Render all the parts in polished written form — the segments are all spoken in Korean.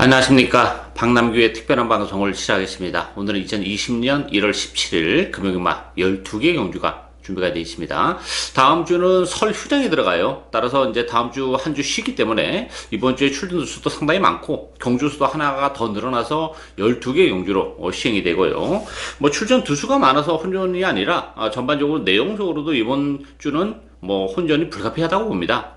안녕하십니까. 박남규의 특별한 방송을 시작하겠습니다. 오늘은 2020년 1월 17일 금요일마 12개 경주가 준비가 되어 있습니다. 다음 주는 설 휴장이 들어가요. 따라서 이제 다음 주 한 주 쉬기 때문에 이번 주에 출전 수도 상당히 많고 경주 수도 하나가 더 늘어나서 12개 경주로 시행이 되고요. 뭐 출전 두수가 많아서 혼전이 아니라 전반적으로 내용적으로도 이번 주는 뭐 혼전이 불가피하다고 봅니다.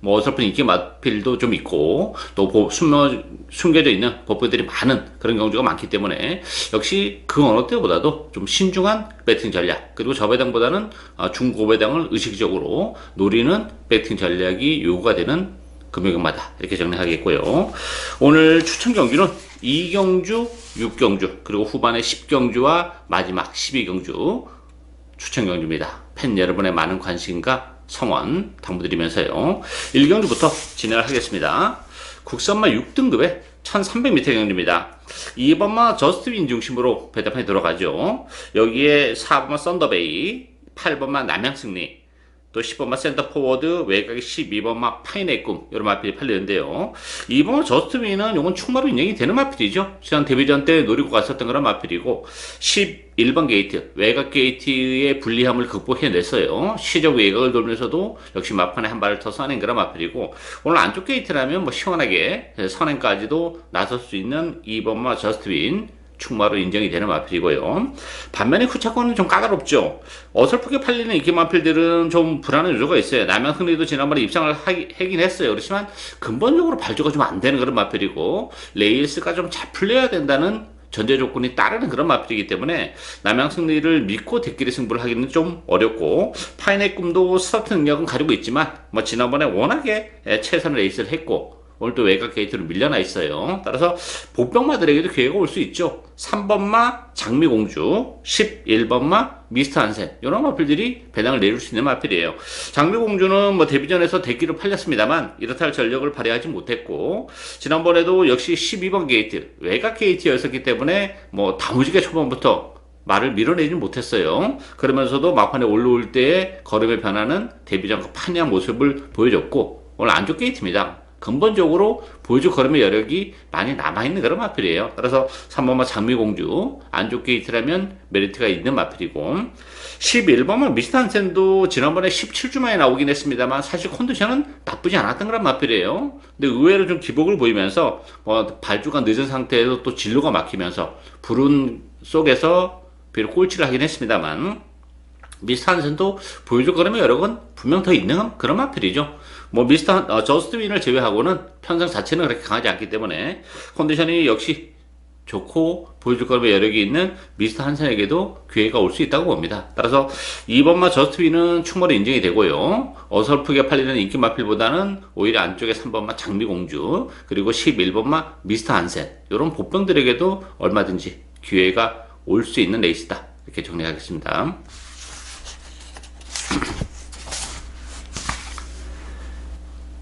뭐 어설픈 인기 마필도 좀 있고 또 숨겨져 있는 복부들이 많은 그런 경주가 많기 때문에 역시 그 어느 때보다도 좀 신중한 배팅 전략, 그리고 저배당보다는 중고배당을 의식적으로 노리는 배팅 전략이 요구가 되는 금요일마다 이렇게 정리하겠고요. 오늘 추천 경주는 2경주, 6경주, 그리고 후반에 10경주와 마지막 12경주 추천 경주입니다. 팬 여러분의 많은 관심과 성원 당부드리면서요. 1경주부터 진행을 하겠습니다. 국선마 6등급의 1300m 경주입니다. 2번마 저스트윈 중심으로 배당판이 들어가죠. 여기에 4번마 썬더베이, 8번마 남양승리, 또 10번마 센터포워드, 외곽이 12번마 파인의 꿈, 이런 마필이 팔리는데요. 2번마 저스트윈은 요건 충마로 인정이 되는 마필이죠. 지난 데뷔전 때 노리고 갔었던 그런 마필이고, 11번 게이트, 외곽 게이트의 불리함을 극복해냈어요. 시적 외곽을 돌면서도 역시 마판에 한 발을 더 써낸 그런 마필이고, 오늘 안쪽 게이트라면 뭐 시원하게 선행까지도 나설 수 있는 2번마 저스트윈, 충마로 인정이 되는 마필이고요. 반면에 후차권은 좀 까다롭죠. 어설프게 팔리는 인기 마필들은 좀 불안한 요소가 있어요. 남양승리도 지난번에 입상을 하긴 했어요. 그렇지만 근본적으로 발주가 좀 안 되는 그런 마필이고, 레이스가 좀 잘 풀려야 된다는 전제 조건이 따르는 그런 마필이기 때문에 남양승리를 믿고 대끼리 승부를 하기는 좀 어렵고, 파인의 꿈도 스타트 능력은 가지고 있지만 뭐 지난번에 워낙에 최선 레이스를 했고 오늘 또 외곽 게이트로 밀려나 있어요. 따라서 복병마들에게도 기회가 올 수 있죠. 3번마 장미공주, 11번마 미스터 한센, 이런 마필들이 배당을 내줄 수 있는 마필이에요. 장미공주는 뭐 데뷔전에서 대기로 팔렸습니다만 이렇다 할 전력을 발휘하지 못했고, 지난번에도 역시 12번 게이트, 외곽 게이트였었기 때문에 뭐 다무지게 초반부터 말을 밀어내지 못했어요. 그러면서도 막판에 올라올 때의 걸음의 변화는 데뷔전과 판이한 모습을 보여줬고, 오늘 안쪽 게이트입니다. 근본적으로 보여줄 걸음의 여력이 많이 남아있는 그런 마필이에요. 따라서 3번마 장미공주, 안쪽 게이트라면 메리트가 있는 마필이고, 11번마 미스터 한센도 지난번에 17주 만에 나오긴 했습니다만 사실 컨디션은 나쁘지 않았던 그런 마필이에요. 근데 의외로 좀 기복을 보이면서 발주가 늦은 상태에서 또 진로가 막히면서 불운 속에서 비록 꼴찌를 하긴 했습니다만 미스터 한센도 보여줄 걸음의 여력은 분명 더 있는 그런 마필이죠. 뭐 저스트윈을 제외하고는 편성 자체는 그렇게 강하지 않기 때문에 컨디션이 역시 좋고 보여줄 걸음의 여력이 있는 미스터 한센에게도 기회가 올 수 있다고 봅니다. 따라서 2번마 저스트윈은 충분히 인정이 되고요. 어설프게 팔리는 인기 마필보다는 오히려 안쪽에 3번마 장미공주, 그리고 11번마 미스터 한센, 이런 복병들에게도 얼마든지 기회가 올 수 있는 레이스다, 이렇게 정리하겠습니다.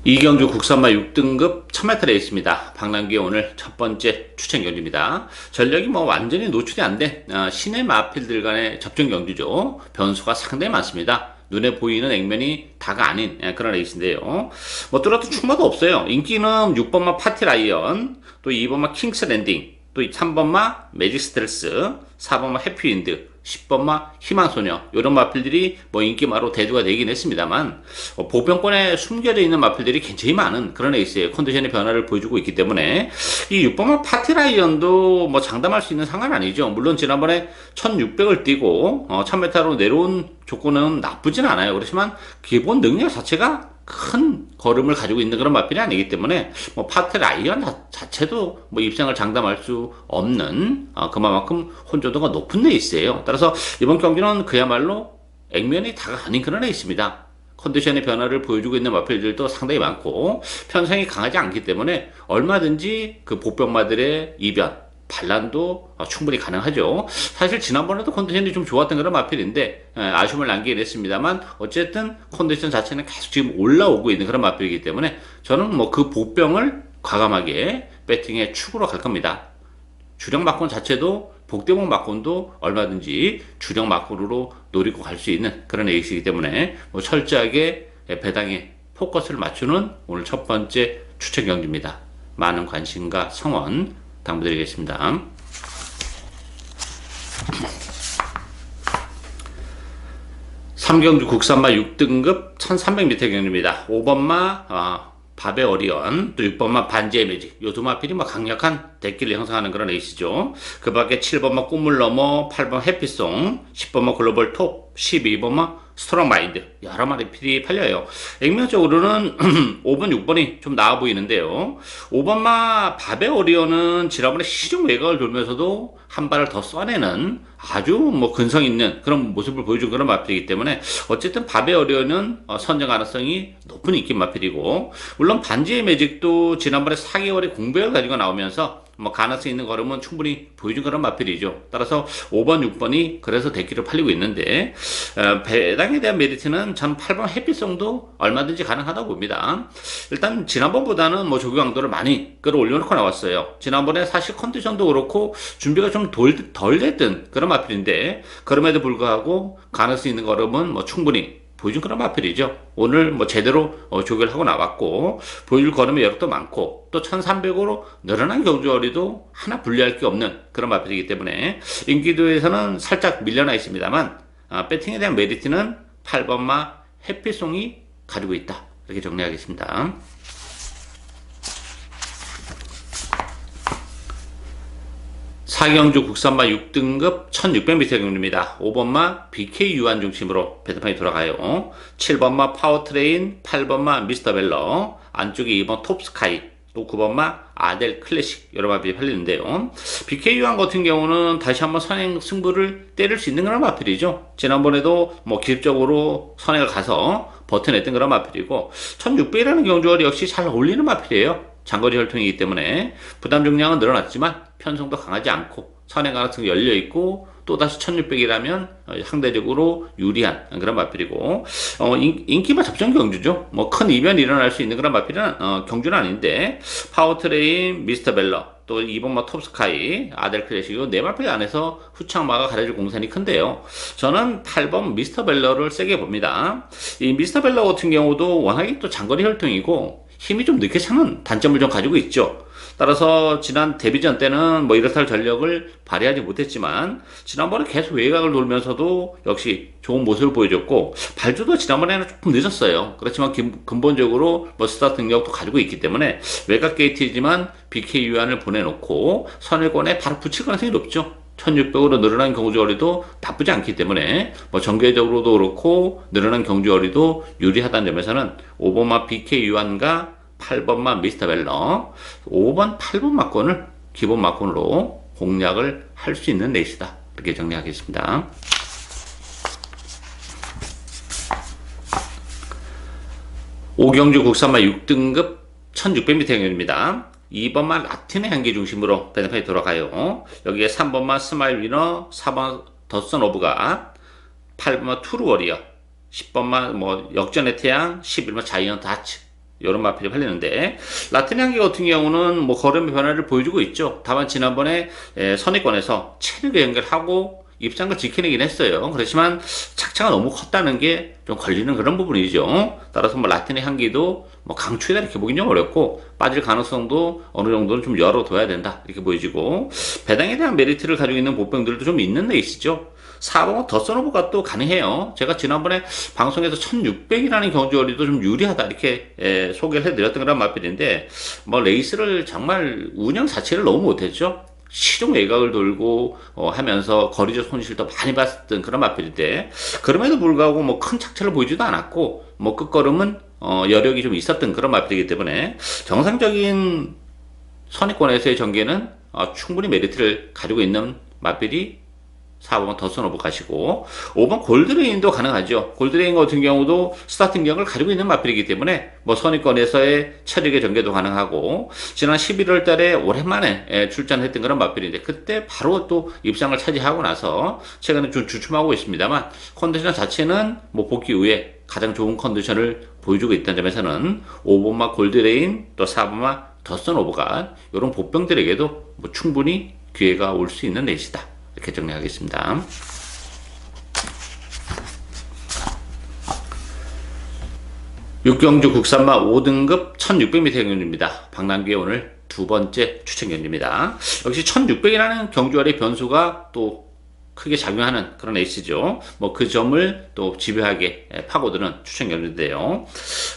2경주 국선마 6등급 1000m 레이스입니다. 박남규의 오늘 첫 번째 추천 경주입니다. 전력이 뭐 완전히 노출이 안 된 신의 마필들 간의 접전 경주죠. 변수가 상당히 많습니다. 눈에 보이는 액면이 다가 아닌 그런 레이스인데요. 뭐 뚜렷한 충마도 없어요. 인기는 6번마 파티라이언, 또 2번마 킹스 랜딩, 또 3번마 매직 스텔스, 4번마 해피윈드, 10번마 희망소녀, 이런 마필들이 뭐 인기마로 대두가 되긴 했습니다만 보병권에 숨겨져 있는 마필들이 굉장히 많은 그런 레이스의 컨디션의 변화를 보여주고 있기 때문에 이 6번마 파티라이언도 뭐 장담할 수 있는 상황은 아니죠. 물론 지난번에 1600을 뛰고 1000m로 내려온 조건은 나쁘진 않아요. 그렇지만 기본 능력 자체가 큰 걸음을 가지고 있는 그런 마필이 아니기 때문에 뭐 파티라이언 자체도 뭐 입상을 장담할 수 없는 그만큼 혼조도가 높은 레이스예요. 따라서 이번 경기는 그야말로 액면이 다가 아닌 그런 레이스입니다. 컨디션의 변화를 보여주고 있는 마필들도 상당히 많고 편성이 강하지 않기 때문에 얼마든지 그 보병마들의 이변, 반란도 충분히 가능하죠. 사실 지난번에도 컨디션이 좀 좋았던 그런 마필인데 아쉬움을 남기긴 했습니다만 어쨌든 컨디션 자체는 계속 지금 올라오고 있는 그런 마필이기 때문에 저는 뭐 그 보병을 과감하게 배팅의 축으로 갈 겁니다. 주력 막권 자체도 복대목 막권도 얼마든지 주력 막권으로 노리고 갈 수 있는 그런 레이스이기 때문에 뭐 철저하게 배당에 포커스를 맞추는 오늘 첫 번째 추천 경기입니다. 많은 관심과 성원 당부드리겠습니다. 삼경주 국산마 6등급 1300m 경주입니다. 5번마 밥의 어리언, 또 6번마 반지의 매직, 요 두 마필이 강력한 대기를 형성하는 그런 에이스죠. 그 밖에 7번마 꿈을 넘어, 8번 해피송, 10번마 글로벌 톱, 12번마 스트롱 마인드, 여러 마리 필이 팔려요. 액면적으로는 5번, 6번이 좀 나아 보이는데요. 5번마 밥의 어리언은 지난번에 시중 외곽을 돌면서도 한 발을 더 쏴내는 아주 근성 있는 그런 모습을 보여준 그런 마필이기 때문에 어쨌든 밥의 어리언은 선정 가능성이 높은 인기 마필이고, 물론 반지의 매직도 지난번에 4개월의 공백을 가지고 나오면서 가능성 있는 걸음은 충분히 보여준 그런 마필이죠. 따라서 5번, 6번이 그래서 대기를 팔리고 있는데, 배당에 대한 메리트는 전 8번 해피송도 얼마든지 가능하다고 봅니다. 일단 지난번보다는 조기 강도를 많이 끌어올려놓고 나왔어요. 지난번에 사실 컨디션도 그렇고 준비가 좀 덜 됐던 그런 마필인데, 그럼에도 불구하고 가능성 있는 걸음은 충분히 보여준 그런 마필이죠. 오늘 제대로 조교를 하고 나왔고, 보여줄 걸음의 여력도 많고, 또 1300으로 늘어난 경주거리도 하나 분리할 게 없는 그런 마필이기 때문에 인기도에서는 살짝 밀려나 있습니다만, 배팅에 대한 메리트는 8번마 해피송이 가지고 있다, 이렇게 정리하겠습니다. 사경주 국산마 6등급 1600m 경주입니다. 5번마 BK 유한 중심으로 배트판이 돌아가요. 7번마 파워트레인, 8번마 미스터벨러, 안쪽에 2번 톱스카이, 또 9번마 아델 클래식, 여러 마필이 팔리는데요. BK 유한 같은 경우는 다시 한번 선행 승부를 때릴 수 있는 그런 마필이죠. 지난번에도 기습적으로 선행을 가서 버텨냈던 그런 마필이고, 1600이라는 경주거리 역시 잘 어울리는 마필이에요. 장거리 혈통이기 때문에 부담 중량은 늘어났지만 편성도 강하지 않고 선행 가능성이 열려있고, 또다시 1600이라면 상대적으로 유리한 그런 마필이고, 인기마 접전 경주죠. 큰 이변이 일어날 수 있는 그런 마필은 경주는 아닌데, 파워트레인, 미스터벨러, 또 2번마 톱스카이, 아델 클래식이고, 네 마필 안에서 후창마가 가려질 공산이 큰데요. 저는 8번 미스터벨러를 세게 봅니다. 이 미스터벨러 같은 경우도 워낙에 또 장거리 혈통이고 힘이 좀 늦게 차는 단점을 좀 가지고 있죠. 따라서 지난 데뷔전 때는 이렇다 할 전력을 발휘하지 못했지만, 지난번에 계속 외곽을 돌면서도 역시 좋은 모습을 보여줬고, 발주도 지난번에는 조금 늦었어요. 그렇지만 근본적으로 스타트 능력도 가지고 있기 때문에 외곽 게이트이지만 BK 유한을 보내놓고 선일권에 바로 붙일 가능성이 높죠. 1600으로 늘어난 경주거리도 나쁘지 않기 때문에 전개적으로도 그렇고 늘어난 경주거리도 유리하다는 점에서는 5번마 BK 유한과 8번마 미스터벨러, 5번, 8번 막권을 기본 막권으로 공략을 할 수 있는 레이스다, 이렇게 정리하겠습니다. 오경주 국산마 6등급 1600m 경주입니다. 2번마 라틴의 향기 중심으로 배드판이 돌아가요. 여기에 3번마 스마일 위너, 4번 더선 오브가, 8번마 투르 워리어, 10번마 역전의 태양, 11번 자이언트 하츠, 이런 마필이 팔리는데, 라틴 향기 같은 경우는 걸음의 변화를 보여주고 있죠. 다만 지난번에 선의권에서 체력에 연결하고 입장을 지켜내긴 했어요. 그렇지만 착차가 너무 컸다는 게 좀 걸리는 그런 부분이죠. 따라서 라틴의 향기도 강추이다 이렇게 보긴 좀 어렵고, 빠질 가능성도 어느 정도는 좀 열어둬야 된다, 이렇게 보여지고, 배당에 대한 메리트를 가지고 있는 보병들도 좀 있는 레이스죠. 4번은 더선 오브가 또 가능해요. 제가 지난번에 방송에서 1600이라는 경주거리도 좀 유리하다, 이렇게 소개를 해드렸던 그런 마필인데, 레이스를 정말 운영 자체를 너무 못했죠. 시종 외곽을 돌고 하면서 거리적 손실도 많이 봤던 그런 마필인데, 그럼에도 불구하고 큰 착차를 보이지도 않았고, 끝걸음은 여력이 좀 있었던 그런 마필이기 때문에 정상적인 선의권에서의 전개는 충분히 메리트를 가지고 있는 마필이 4번 더선 오브 가시고, 5번 골드레인도 가능하죠. 골드레인 같은 경우도 스타팅 경을 가지고 있는 마필이기 때문에 선의권에서의 체력의 전개도 가능하고, 지난 11월 달에 오랜만에 출전했던 그런 마필인데, 그때 바로 또 입상을 차지하고 나서 최근에 좀 주춤하고 있습니다만, 컨디션 자체는 복귀 후에 가장 좋은 컨디션을 보여주고 있다는 점에서는 5번마 골드레인, 또 4번마 더선 오브가 이런 보병들에게도 충분히 기회가 올 수 있는 레이스다, 이렇게 정리하겠습니다. 육경주 국산마 5등급 1600m 경주입니다. 박남규에 오늘 두 번째 추천 경주입니다. 역시 1600이라는 경주알의 변수가 또 크게 작용하는 그런 에이스죠. 뭐 그 점을 또 집요하게 파고드는 추천 경주인데요.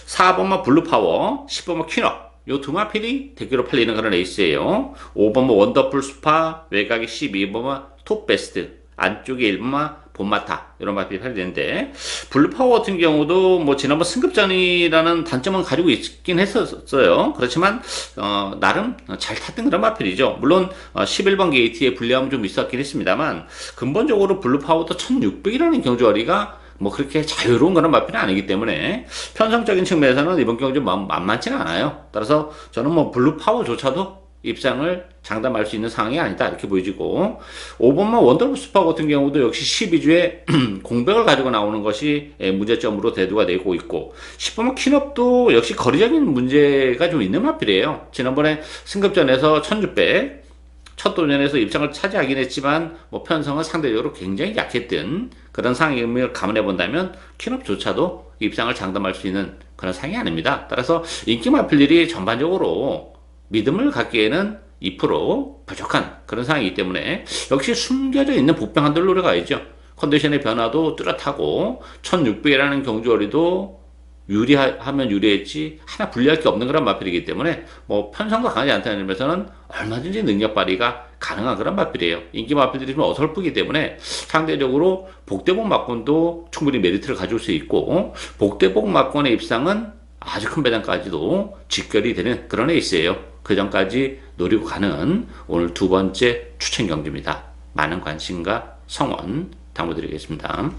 4번마 블루파워, 10번마 퀸업. 요 두 마필이 대기로 팔리는 그런 에이스예요. 5번마 원더풀 스파, 외곽에 12번마 톱베스트, 안쪽에 1번마 본마타 이런 마필이 팔리는데, 블루파워 같은 경우도 뭐 지난번 승급전이라는 단점은 가지고 있긴 했었어요. 그렇지만 나름 잘 탔던 그런 마필이죠. 물론 11번 게이트에 불리함은 좀 있었긴 했습니다만, 근본적으로 블루파워도 1600이라는 경주거리가 뭐 그렇게 자유로운 그런 마필은 아니기 때문에 편성적인 측면에서는 이번 경주 만만치는 않아요. 따라서 저는 뭐 블루파워조차도 입상을 장담할 수 있는 상황이 아니다 이렇게 보여지고, 5번만 원더풀 스파 같은 경우도 역시 12주에 공백을 가지고 나오는 것이 문제점으로 대두가 되고 있고, 10번만 퀸업도 역시 거리적인 문제가 좀 있는 마필이에요. 지난번에 승급전에서 1600 첫 도전에서 입장을 차지하긴 했지만 뭐 편성은 상대적으로 굉장히 약했던 그런 상황을 감안해 본다면 퀸업조차도 입상을 장담할 수 있는 그런 상황이 아닙니다. 따라서 인기 마필들이 전반적으로 믿음을 갖기에는 2% 부족한 그런 상황이기 때문에 역시 숨겨져 있는 복병 한들 노려가야죠. 컨디션의 변화도 뚜렷하고 1600이라는 경주거리도 유리하면 유리했지 하나 분리할 게 없는 그런 마필이기 때문에 뭐 편성도 강하지 않다는 점에서는 얼마든지 능력 발휘가 가능한 그런 마필이에요. 인기 마필들이 좀 어설프기 때문에 상대적으로 복대복 막권도 충분히 메리트를 가질 수 있고, 복대복 막권의 입상은 아주 큰 배당까지도 직결이 되는 그런 에이스예요. 그 전까지 노리고 가는 오늘 두 번째 추천 경주입니다. 많은 관심과 성원 당부드리겠습니다.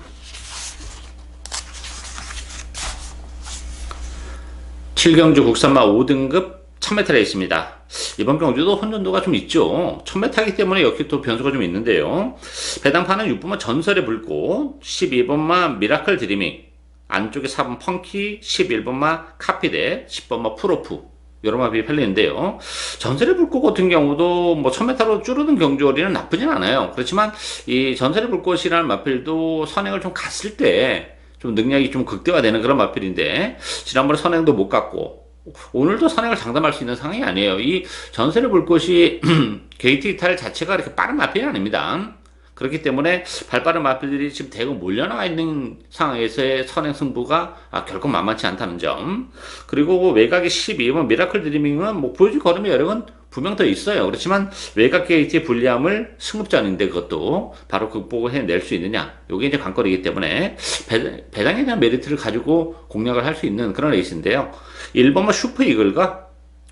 7경주 국산마 5등급 1000m 레이스입니다. 이번 경주도 혼돈도가 좀 있죠. 1000m이기 때문에 역시 또 변수가 좀 있는데요. 배당판은 6번마 전설의 불꽃, 12번마 미라클 드리밍, 안쪽에 4번 펑키, 11번마 카피데, 10번마 프로프 여러 마필이 팔리는데요. 전설의 불꽃 같은 경우도 뭐 1000m로 줄어든 경주거리는 나쁘진 않아요. 그렇지만 이 전설의 불꽃이라는 마필도 선행을 좀 갔을 때 좀 능력이 좀 극대화되는 그런 마필인데, 지난번에 선행도 못 갔고 오늘도 선행을 장담할 수 있는 상황이 아니에요. 이 전설의 불꽃이 게이트 이탈 자체가 그렇게 빠른 마필이 아닙니다. 그렇기 때문에 발빠른 마필들이 지금 대거 몰려나와 있는 상황에서의 선행 승부가 결코 만만치 않다는 점. 그리고 외곽의 12번 미라클 드리밍은 뭐 보여줄 걸음의 여력은 분명 더 있어요. 그렇지만 외곽 게이트의 불리함을 승급전인데 그것도 바로 극복을 해낼 수 있느냐, 이게 이제 관건이기 때문에 배당에 대한 메리트를 가지고 공략을 할 수 있는 그런 레이스인데요. 1번만 슈퍼 이글과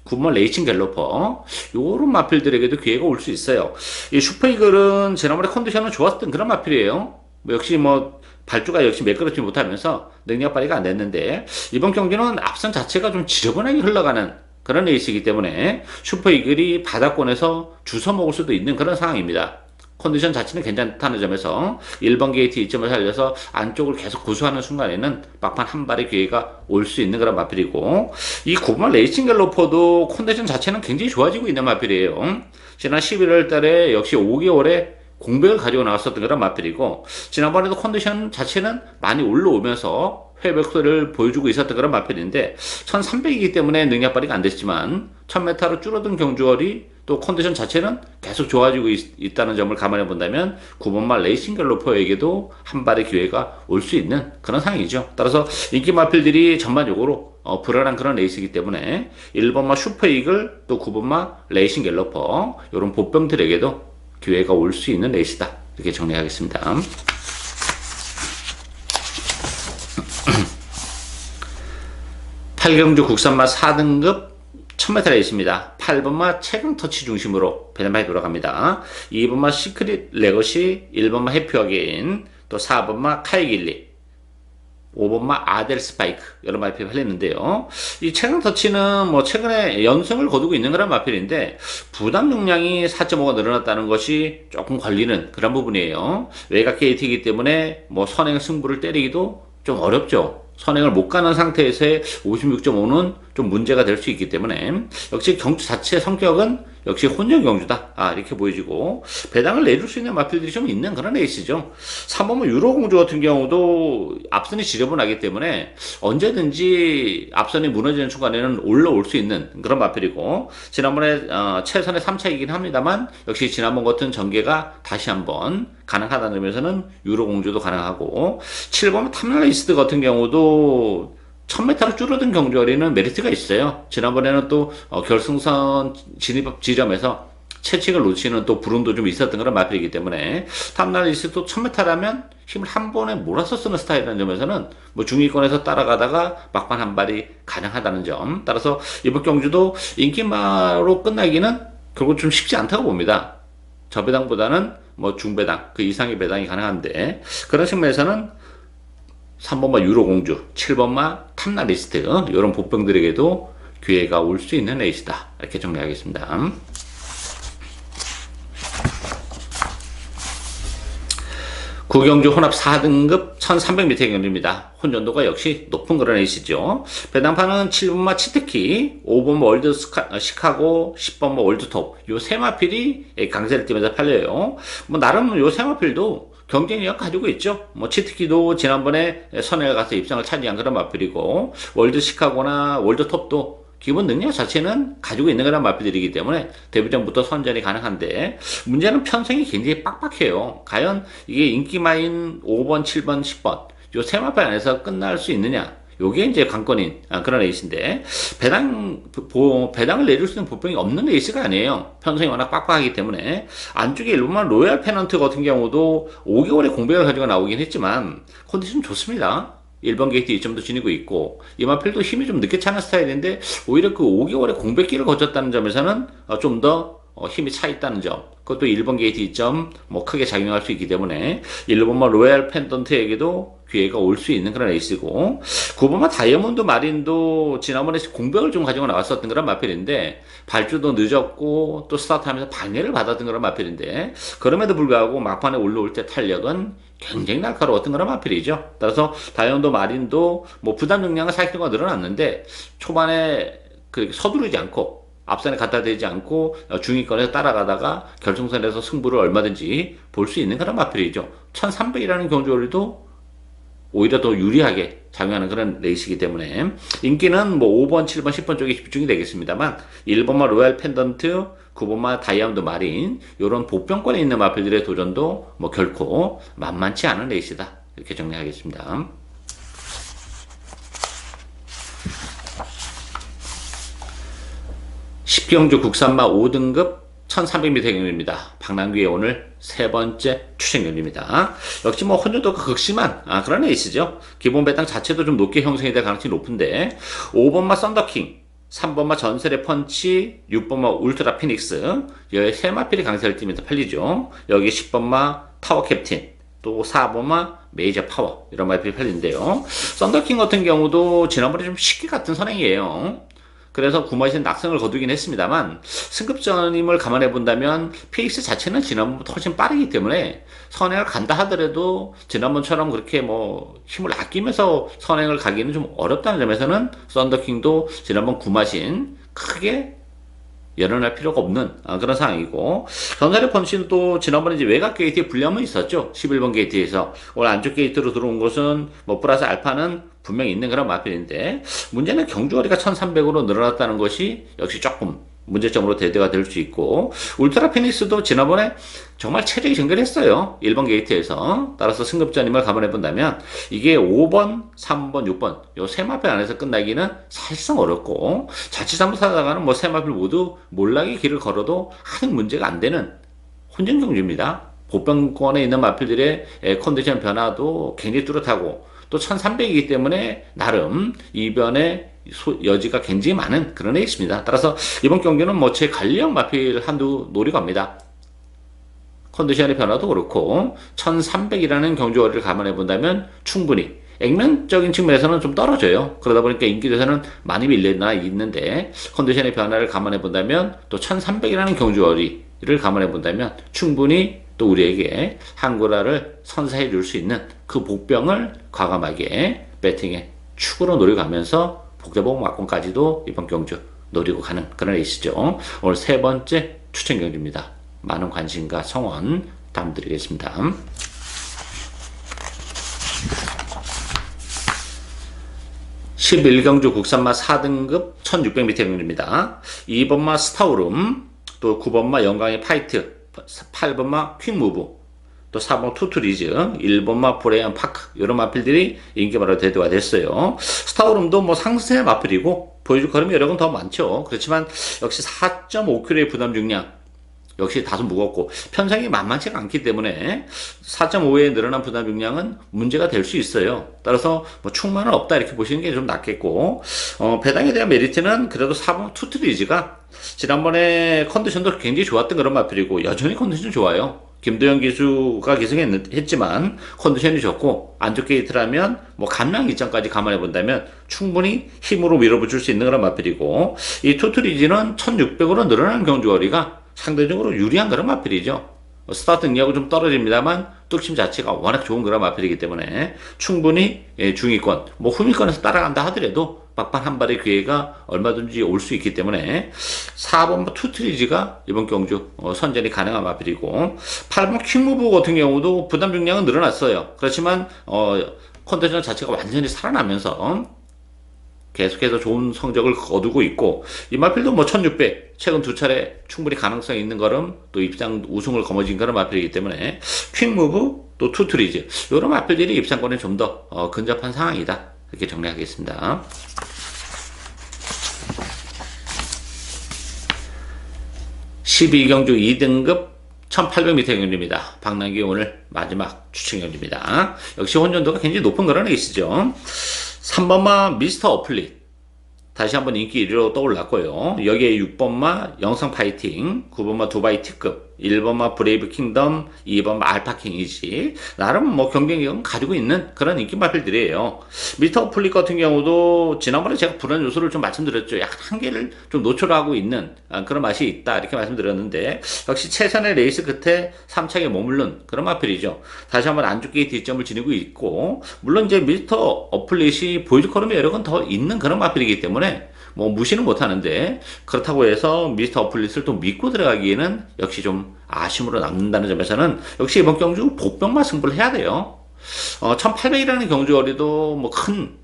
9번 레이싱 갤러퍼 요런 마필들에게도 기회가 올 수 있어요. 이 슈퍼 이글은 지난번에 컨디션은 좋았던 그런 마필이에요. 역시 뭐 발주가 역시 매끄럽지 못하면서 능력 발휘가 안 됐는데, 이번 경기는 앞선 자체가 좀 지저분하게 흘러가는 그런 레이스이기 때문에 슈퍼 이글이 바닥권에서 주워 먹을 수도 있는 그런 상황입니다. 컨디션 자체는 괜찮다는 점에서 1번 게이트 이점을 살려서 안쪽을 계속 고수하는 순간에는 막판 한 발의 기회가 올 수 있는 그런 마필이고, 이 9번 레이싱 갤러퍼도 컨디션 자체는 굉장히 좋아지고 있는 마필이에요. 지난 11월 달에 역시 5개월에 공백을 가지고 나왔었던 그런 마필이고, 지난번에도 컨디션 자체는 많이 올라오면서 회복세를 보여주고 있었던 그런 마필인데, 1300이기 때문에 능력 발휘가 안 됐지만 1000m로 줄어든 경주거리 또 컨디션 자체는 계속 좋아지고 있다는 점을 감안해 본다면 9번마 레이싱 갤러퍼에게도 한 발의 기회가 올 수 있는 그런 상황이죠. 따라서 인기 마필들이 전반적으로 불안한 그런 레이스이기 때문에 1번마 슈퍼 이글 또 9번마 레이싱 갤러퍼 이런 보병들에게도 기회가 올 수 있는 레이스다, 이렇게 정리하겠습니다. 8경주 국산마 4등급 1000m 레이스입니다. 8번마 최강 터치 중심으로 배당판이 돌아갑니다. 2번마 시크릿 레거시, 1번마 해피 어게인, 또 4번마 카이길리, 5번마 아델 스파이크 여러 마필이 팔렸는데요. 이 최강 터치는 뭐 최근에 연승을 거두고 있는 그런 마필인데 부담 용량이 4.5가 늘어났다는 것이 조금 걸리는 그런 부분이에요. 외곽 게이트이기 때문에 뭐 선행 승부를 때리기도 좀 어렵죠. 선행을 못 가는 상태에서의 56.5는 좀 문제가 될 수 있기 때문에 역시 경주 자체의 성격은 역시 혼전 경주다. 이렇게 보여지고 배당을 내줄 수 있는 마필들이 좀 있는 그런 레이스죠. 3번은 유로 공주 같은 경우도 앞선이 지저분하기 때문에 언제든지 앞선이 무너지는 순간에는 올라올 수 있는 그런 마필이고, 지난번에 최선의 3차이긴 합니다만 역시 지난번 같은 전개가 다시 한번 가능하다는 점에서는 유로 공주도 가능하고, 7번 탐날리스트 같은 경우도 1000m로 줄어든 경주거리는 메리트가 있어요. 지난번에는 또 결승선 진입 지점에서 채찍을 놓치는 또 불운도 좀 있었던 그런 마필이기 때문에 탐날리스도 1000m라면 힘을 한 번에 몰아서 쓰는 스타일이라는 점에서는 뭐 중위권에서 따라가다가 막판 한 발이 가능하다는 점, 따라서 이번 경주도 인기마로 끝나기는 결국 좀 쉽지 않다고 봅니다. 저배당보다는 뭐 중배당 그 이상의 배당이 가능한데, 그런 측면에서는 3번마 유로공주, 7번마 탐나리스트, 이런 복병들에게도 기회가 올 수 있는 레이스다. 이렇게 정리하겠습니다. 구경주 혼합 4등급 1300m 경주입니다. 혼전도가 역시 높은 그런 레이스죠. 배당판은 7번마 치트키, 5번마 월드 시카고, 10번마 월드톱, 요 세 마필이 강세를 띠면서 팔려요. 뭐 나름 요 세 마필도 경쟁력 가지고 있죠. 뭐 치트키도 지난번에 선행을 가서 입상을 차지한 그런 마필이고, 월드 시카고나 월드 톱도 기본 능력 자체는 가지고 있는 그런 마필들이기 때문에 데뷔전부터 선전이 가능한데, 문제는 편성이 굉장히 빡빡해요. 과연 이게 인기마인 5번, 7번, 10번 요 세 마필 안에서 끝날 수 있느냐, 요게 이제 관건인 그런 레이스인데, 배당을 내줄 수 있는 보병이 없는 레이스가 아니에요. 편성이 워낙 빡빡하기 때문에. 안쪽에 일본만 로얄 페넌트 같은 경우도 5개월의 공백을 가지고 나오긴 했지만 컨디션 좋습니다. 1번 게이트 2점도 지니고 있고, 이마필도 힘이 좀 늦게 차는 스타일인데 오히려 그 5개월의 공백기를 거쳤다는 점에서는 좀 더 힘이 차 있다는 점, 그것도 1번 게이트 2점 뭐 크게 작용할 수 있기 때문에 1번만 로얄 펜던트에게도 기회가 올 수 있는 그런 레이스고, 9번만 다이아몬드 마린도 지난번에 공백을 좀 가지고 나왔었던 그런 마필인데 발주도 늦었고 또 스타트하면서 방해를 받았던 그런 마필인데, 그럼에도 불구하고 막판에 올라올 때 탄력은 굉장히 날카로웠던 그런 마필이죠. 따라서 다이아몬드 마린도 뭐 부담 용량은 40kg가 늘어났는데 초반에 그렇게 서두르지 않고 앞선에 갖다 대지 않고 중위권에서 따라가다가 결승선에서 승부를 얼마든지 볼 수 있는 그런 마필이죠. 1300이라는 경주거리도 오히려 더 유리하게 작용하는 그런 레이스이기 때문에 인기는 뭐 5번, 7번, 10번 쪽에 집중이 되겠습니다만 1번마 로얄 펜던트, 9번마 다이아몬드 마린, 이런 보병권에 있는 마필들의 도전도 뭐 결코 만만치 않은 레이스다. 이렇게 정리하겠습니다. 10경주 국산마 5등급 1300m 경주입니다. 박남규의 오늘 세 번째 추천 경주입니다. 역시 뭐 혼전도가 극심한 그런 레이스죠. 기본 배당 자체도 좀 높게 형성이 될 가능성이 높은데, 5번마 썬더킹, 3번마 전설의 펀치, 6번마 울트라 피닉스, 여기 세 마필이 강세를 띠면서 팔리죠. 여기 10번마 타워 캡틴, 또 4번마 메이저 파워, 이런 마필이 팔리는데요. 썬더킹 같은 경우도 지난번에 좀 쉽게 같은 선행이에요. 그래서 구마신 낙승을 거두긴 했습니다만 승급전임을 감안해 본다면 페이스 자체는 지난번보다 훨씬 빠르기 때문에 선행을 간다 하더라도 지난번처럼 그렇게 뭐 힘을 아끼면서 선행을 가기는 좀 어렵다는 점에서는 썬더킹도 지난번 구마신 크게 열어낼 필요가 없는 그런 상황이고, 전설의 펀치는 또 지난번에 이제 외곽 게이트에 불리함은 있었죠. 11번 게이트에서. 오늘 안쪽 게이트로 들어온 것은 뭐 플러스 알파는 분명히 있는 그런 마필인데, 문제는 경주거리가 1300으로 늘어났다는 것이 역시 조금 문제점으로 대두가 될 수 있고, 울트라 피닉스도 지난번에 정말 최적의 전개를 했어요. 1번 게이트에서. 따라서 승급전임을 감안해 본다면 이게 5번, 3번, 6번 요 세 마필 안에서 끝나기는 사실상 어렵고, 자칫 잘못하다가는 뭐 세 마필 모두 몰락의 길을 걸어도 하는 문제가 안 되는 혼전 경주입니다. 보병권에 있는 마필들의 컨디션 변화도 굉장히 뚜렷하고, 또 1300이기 때문에 나름 이변의 여지가 굉장히 많은 그런 애 있습니다. 따라서 이번 경기는 뭐 제 관리형 마필 한두 노리고 합니다. 컨디션의 변화도 그렇고 1300이라는 경주거리를 감안해 본다면 충분히 액면적인 측면에서는 좀 떨어져요. 그러다 보니까 인기도에서는 많이 밀려나 있는데, 컨디션의 변화를 감안해 본다면 또 1300이라는 경주거리를 감안해 본다면 충분히 또 우리에게 한구라를 선사해 줄 수 있는 그 복병을 과감하게 배팅에 축으로 노려가면서 복대복 막공까지도 이번 경주 노리고 가는 그런 레이스죠. 오늘 세 번째 추천 경주입니다. 많은 관심과 성원 부탁드리겠습니다. 11경주 국산마 4등급 1600m 경주입니다. 2번마 스타우름, 또 9번마 영광의 파이트, 8번마 퀵무브, 또 4번 투투리즈, 1번마 브레이언 파크, 이런 마필들이 인기마로 대두가 됐어요. 스타우름도 뭐 상세 마필이고 보여줄 걸음이 여러 건 더 많죠. 그렇지만 역시 4.5kg의 부담 중량, 역시 다소 무겁고 편성이 만만치가 않기 때문에 4.5에 늘어난 부담 중량은 문제가 될 수 있어요. 따라서 뭐 충만은 없다 이렇게 보시는 게 좀 낫겠고, 배당에 대한 메리트는 그래도 4번 투트리즈가 지난번에 컨디션도 굉장히 좋았던 그런 마필이고 여전히 컨디션 좋아요. 김도영 기수가 기승했지만 컨디션이 좋고 안쪽 게이트라면 뭐 감량 이점까지 감안해 본다면 충분히 힘으로 밀어붙일 수 있는 그런 마필이고, 이 투트리즈는 1600으로 늘어난 경주거리가 상대적으로 유리한 그런 마필이죠. 스타트 능력은 좀 떨어집니다만 뚝심 자체가 워낙 좋은 그런 마필이기 때문에 충분히 중위권, 뭐 후미권에서 따라간다 하더라도 막판 한 발의 기회가 얼마든지 올 수 있기 때문에 4번 투트리즈가 이번 경주 선전이 가능한 마필이고, 8번 퀵무브 같은 경우도 부담 중량은 늘어났어요. 그렇지만 컨디션 자체가 완전히 살아나면서 계속해서 좋은 성적을 거두고 있고, 이 마필도 뭐 1600 최근 두 차례 충분히 가능성이 있는 걸음, 또 입상 우승을 거머쥔 그런 마필이기 때문에 퀵무브 또 투트리즈 이런 마필들이 입상권에 좀 더 근접한 상황이다 이렇게 정리하겠습니다. 12경주 2등급 1800m 경주입니다. 박남규 오늘 마지막 추천 경주입니다. 역시 혼전도가 굉장히 높은 그런 레이스죠. 3번마 미스터 어플릿 다시 한번 인기 1위로 떠올랐고요. 여기에 6번마 영성 파이팅, 9번마 두바이 특급, 1번마 브레이브 킹덤, 2번마 알파 킹이지 나름 뭐 경쟁력은 가지고 있는 그런 인기 마필들이에요. 미스터 어플릿 같은 경우도 지난번에 제가 불안 요소를 좀 말씀드렸죠. 약간 한계를 좀 노출하고 있는 그런 맛이 있다 이렇게 말씀드렸는데, 역시 최선의 레이스 끝에 3차에 머무른 그런 마필이죠. 다시 한번 안쪽에 뒷점을 지니고 있고, 물론 이제 미스터 어플릿이 보여줄 걸음이 여러 건 더 있는 그런 마필이기 때문에 뭐 무시는 못하는데, 그렇다고 해서 미스터 어플릿을 또 믿고 들어가기에는 역시 좀 아쉬움으로 남는다는 점에서는 역시 이번 경주 복병만 승부를 해야 돼요. 1800이라는 경주거리도 뭐 큰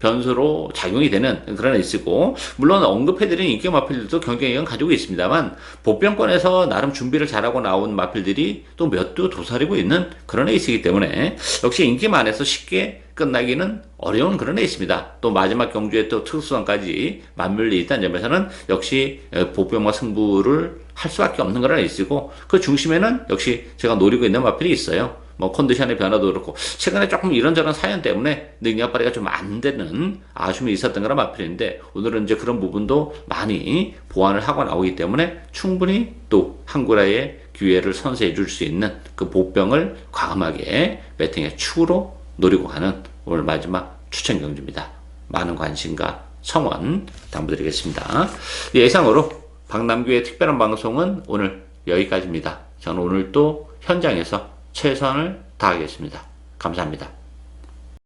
변수로 작용이 되는 그런 레이스고, 물론 언급해드린 인기 마필들도 경쟁력은 가지고 있습니다만 복병권에서 나름 준비를 잘하고 나온 마필들이 또 몇 두 도사리고 있는 그런 레이스이기 때문에 역시 인기만해서 쉽게 끝나기는 어려운 그런 레이스입니다. 또 마지막 경주에 또 특수성까지 맞물려 있다는 점에서는 역시 복병과 승부를 할 수밖에 없는 그런 레이스고, 그 중심에는 역시 제가 노리고 있는 마필이 있어요. 뭐 컨디션의 변화도 그렇고 최근에 조금 이런저런 사연 때문에 능력 발휘가 좀 안 되는 아쉬움이 있었던 그런 마필인데, 오늘은 이제 그런 부분도 많이 보완을 하고 나오기 때문에 충분히 또 한구라의 기회를 선사해 줄 수 있는 그 복병을 과감하게 배팅의 축으로 노리고 가는 오늘 마지막 추천 경주입니다. 많은 관심과 성원 당부드리겠습니다. 예상으로 박남규의 특별한 방송은 오늘 여기까지입니다. 저는 오늘 또 현장에서 최선을 다하겠습니다. 감사합니다.